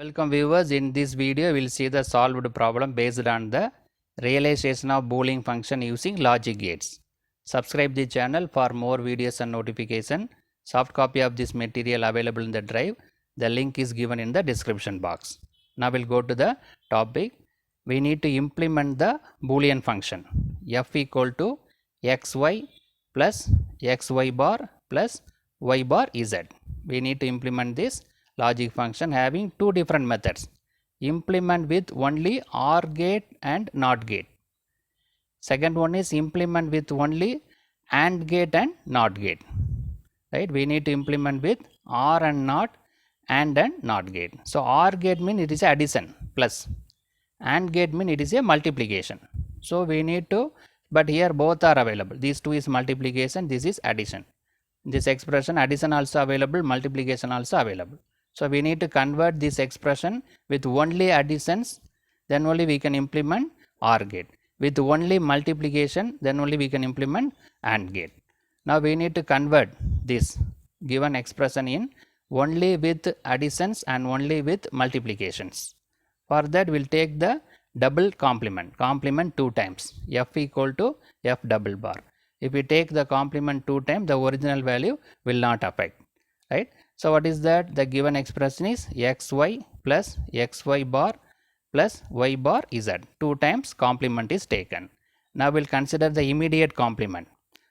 Welcome viewers, in this video we will see the solved problem based on the realization of Boolean function using logic gates. Subscribe the channel for more videos and notification. Soft copy of this material available in the drive. The link is given in the description box. Now we'll go to the topic. We need to implement the Boolean function f equal to xy plus xy bar plus y bar z. We need to implement this logic function having two different methods. Implement with only OR gate and NOT gate. Second one is implement with only AND gate and NOT gate. Right? We need to implement with OR and NOT, AND and NOT gate. So OR gate means it is addition plus. AND gate means it is a multiplication. So we need to, but here both are available. These two is multiplication, this is addition. This expression addition also available, multiplication also available. So we need to convert this expression with only additions, then only we can implement OR gate. With only multiplication, then only we can implement AND gate. Now we need to convert this given expression in only with additions and only with multiplications. For that we will take the double complement two times, f equal to f double bar. If we take the complement 2 times, the original value will not affect, right? So what is that? The given expression is xy plus xy bar plus y bar z. 2 times complement is taken. Now we will consider the immediate complement.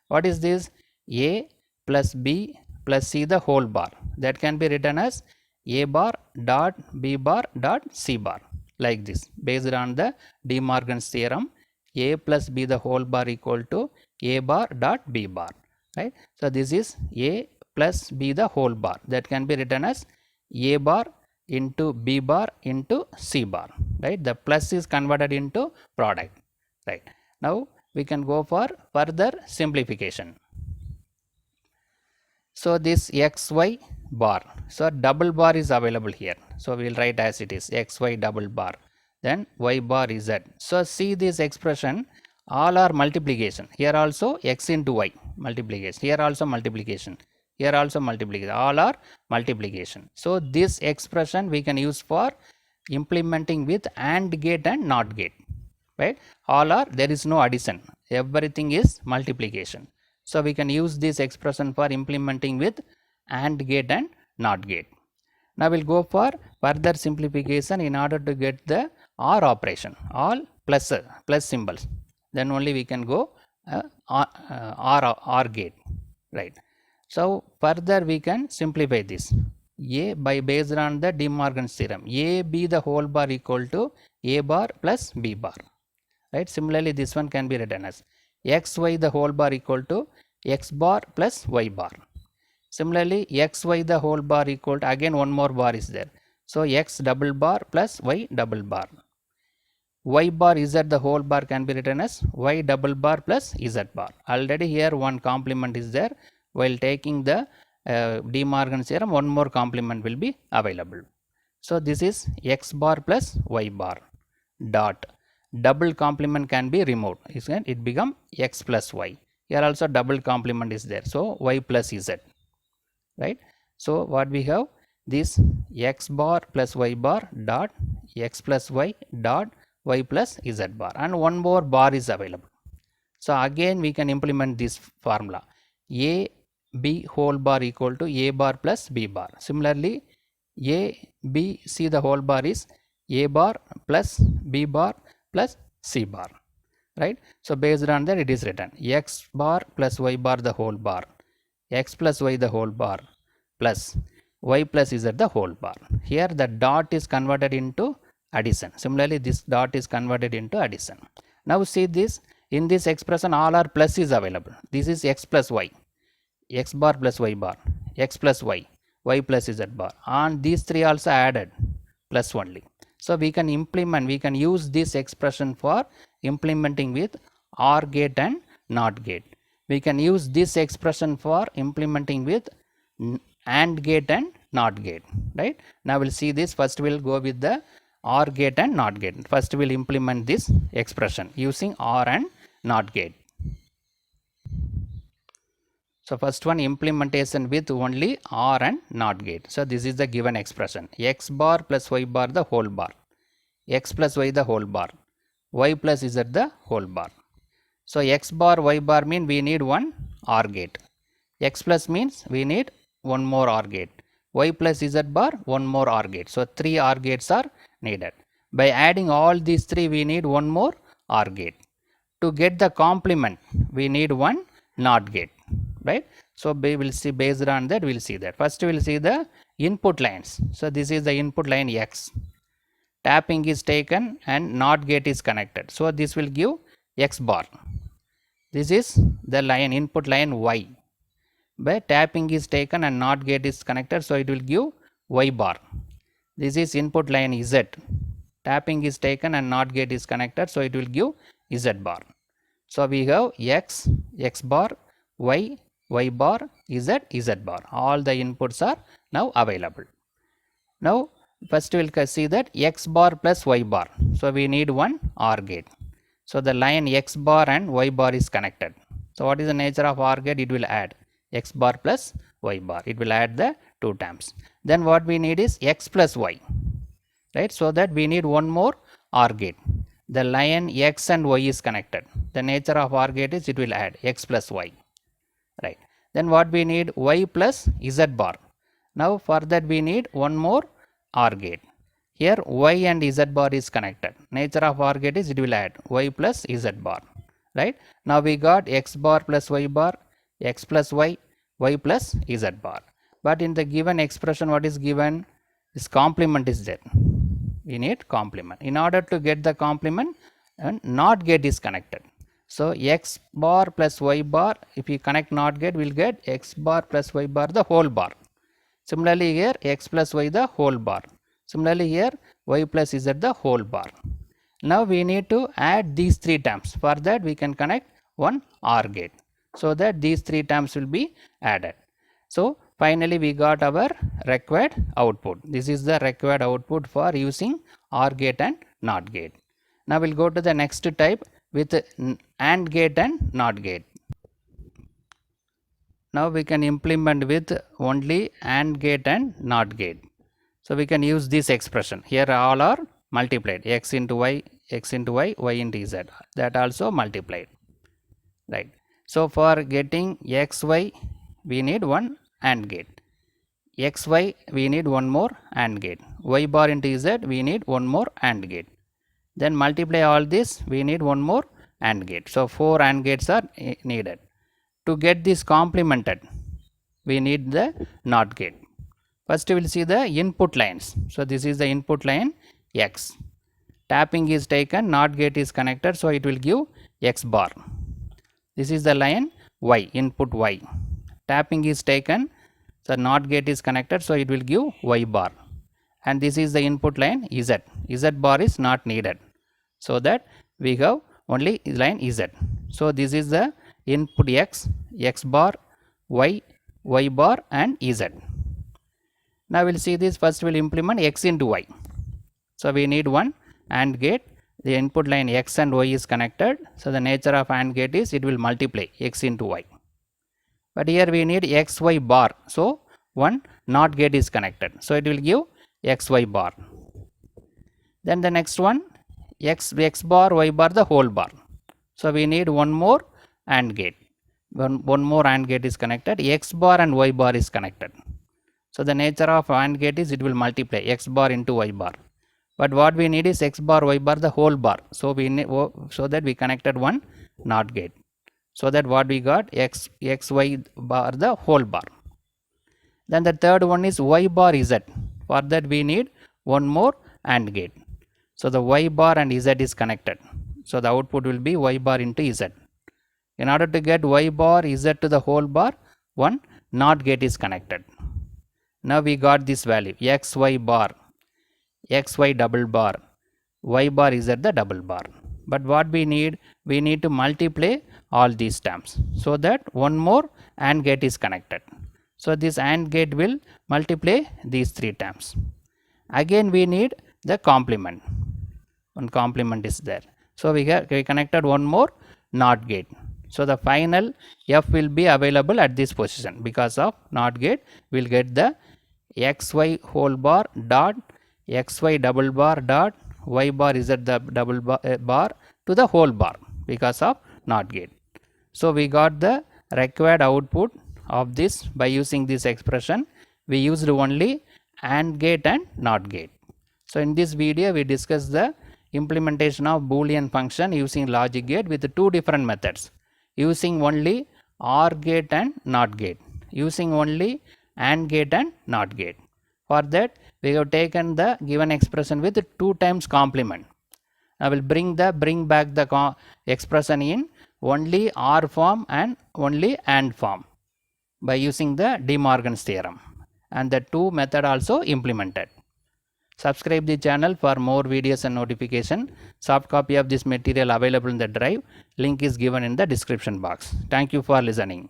What is this? A plus b plus c the whole bar. That can be written as a bar dot b bar dot c bar, like this. Based on the De Morgan's theorem, a plus b the whole bar equal to a bar dot b bar, right? So this is a plus b the whole bar. That can be written as a bar into b bar into c bar, right? The plus is converted into product, right? Now we can go for further simplification. So this xy bar, so double bar is available here. So we will write as it is xy double bar, then y bar z. So see this expression, all are multiplication. Here also x into y multiplication, here also multiplication, here also multiplication, all are multiplication. So this expression we can use for implementing with AND gate and NOT gate, right? All are, there is no addition, everything is multiplication. So we can use this expression for implementing with AND gate and NOT gate. Now we will go for further simplification in order to get the OR operation, all plus symbols. Then only we can go OR gate, right? So further we can simplify this. A by based on the De Morgan's theorem, a b the whole bar equal to a bar plus b bar, right? Similarly this one can be written as xy the whole bar equal to x bar plus y bar. Similarly xy the whole bar equal to, again one more bar is there, so x double bar plus y double bar. Y bar z the whole bar can be written as y double bar plus z bar. Already here one complement is there. While taking the De Morgan's theorem, one more complement will be available. So this is x bar plus y bar dot. Double complement can be removed. It become x plus y. Here also double complement is there. So y plus z, right? So what we have, this x bar plus y bar dot x plus y dot y plus z bar, and one more bar is available. So again we can implement this formula, a b whole bar equal to a bar plus b bar. Similarly a b c the whole bar is a bar plus b bar plus c bar, right? So based on that it is written x bar plus y bar the whole bar, x plus y the whole bar plus y plus z the whole bar. Here the dot is converted into addition. Similarly this dot is converted into addition. Now see this, in this expression all are plus is available. This is x plus y, x bar plus y bar, x plus y, y plus z bar, and these three also added plus only. So we can implement, we can use this expression for implementing with OR gate and NOT gate. We can use this expression for implementing with AND gate and NOT gate, right? Now we'll see this. First we'll go with the OR gate and NOT gate. First we'll implement this expression using OR and NOT gate. So first one, implementation with only OR and NOT gate. So this is the given expression, x bar plus y bar the whole bar, x plus y the whole bar, y plus z the whole bar. So x bar y bar mean we need one OR gate, x plus means we need one more OR gate, y plus z bar one more OR gate. So 3 OR gates are needed. By adding all these 3 we need one more OR gate. To get the complement we need one NOT gate, right? So we will see, based on that we will see that. First we will see the input lines. So this is the input line x. Tapping is taken and NOT gate is connected. So this will give x bar. This is the line, input line y. By tapping is taken and NOT gate is connected, so it will give y bar. This is input line z. Tapping is taken and NOT gate is connected, so it will give z bar. So we have x, x bar, y, y bar, z, z bar. All the inputs are now available. Now first we will see that x bar plus y bar. So we need one OR gate. So the line x bar and y bar is connected. So what is the nature of OR gate? It will add x bar plus y bar. It will add the 2 times. Then what we need is x plus y, right? So that we need one more OR gate. The line x and y is connected. The nature of OR gate is it will add x plus y, right? Then what we need? Y plus z bar. Now for that we need one more OR gate. Here y and z bar is connected. Nature of OR gate is it will add y plus z bar, right? Now we got x bar plus y bar, x plus y, y plus z bar. But in the given expression what is given? This complement is there. We need complement. In order to get the complement, and NOT gate is connected. So x bar plus y bar, if we connect NOT gate, we will get x bar plus y bar the whole bar. Similarly here x plus y the whole bar. Similarly here y plus z the whole bar. Now we need to add these 3 terms. For that we can connect one OR gate, so that these 3 terms will be added. So finally we got our required output. This is the required output for using OR gate and NOT gate. Now we'll go to the next type with AND gate and NOT gate. Now we can implement with only AND gate and NOT gate. So we can use this expression. Here all are multiplied, x into y, x into y, y into z. That also multiplied, right? So for getting x, y, we need one AND gate. X, y, we need one more AND gate. Y bar into z, we need one more AND gate. Then multiply all this, we need one more AND gate. So 4 AND gates are needed. To get this complemented, we need the NOT gate. First we will see the input lines. So this is the input line x. Tapping is taken, NOT gate is connected, so it will give x bar. This is the line y, input y. Tapping is taken, so NOT gate is connected, so it will give y bar. And this is the input line z. Z bar is not needed, so that we have only line z. So this is the input x, x bar, y, y bar and z. Now we will see this. First we will implement x into y. So we need one AND gate. The input line x and y is connected. So the nature of AND gate is it will multiply x into y. But here we need x, y bar. So one NOT gate is connected. So it will give x, y bar. Then the next one x bar, y bar the whole bar. So we need one more AND gate. One more AND gate is connected. X bar and y bar is connected. So the nature of AND gate is it will multiply x bar into y bar. But what we need is x bar, y bar the whole bar. So we need, so that we connected one NOT gate. So that what we got x, y bar the whole bar. Then the third one is y bar z. For that we need one more AND gate. So the y bar and z is connected. So the output will be y bar into z. In order to get y bar z to the whole bar, one NOT gate is connected. Now we got this value x, y bar, x, y double bar, y bar z the double bar. But what we need to multiply all these terms, so that one more AND gate is connected. So this AND gate will multiply these 3 terms. Again we need the complement. One complement is there. So we connected one more NOT gate. So the final f will be available at this position. Because of NOT gate, we will get the xy whole bar dot xy double bar dot y bar z the double bar to the whole bar because of NOT gate. So we got the required output of this by using this expression. We used only AND gate and NOT gate. So in this video we discussed the implementation of Boolean function using logic gate with two different methods, using only OR gate and NOT gate, using only AND gate and NOT gate. For that we have taken the given expression with 2 times complement. I will bring back the expression in only OR form and only AND form by using the De Morgan's theorem, and the two method also implemented. Subscribe the channel for more videos and notification. Soft copy of this material available in the drive. Link is given in the description box. Thank you for listening.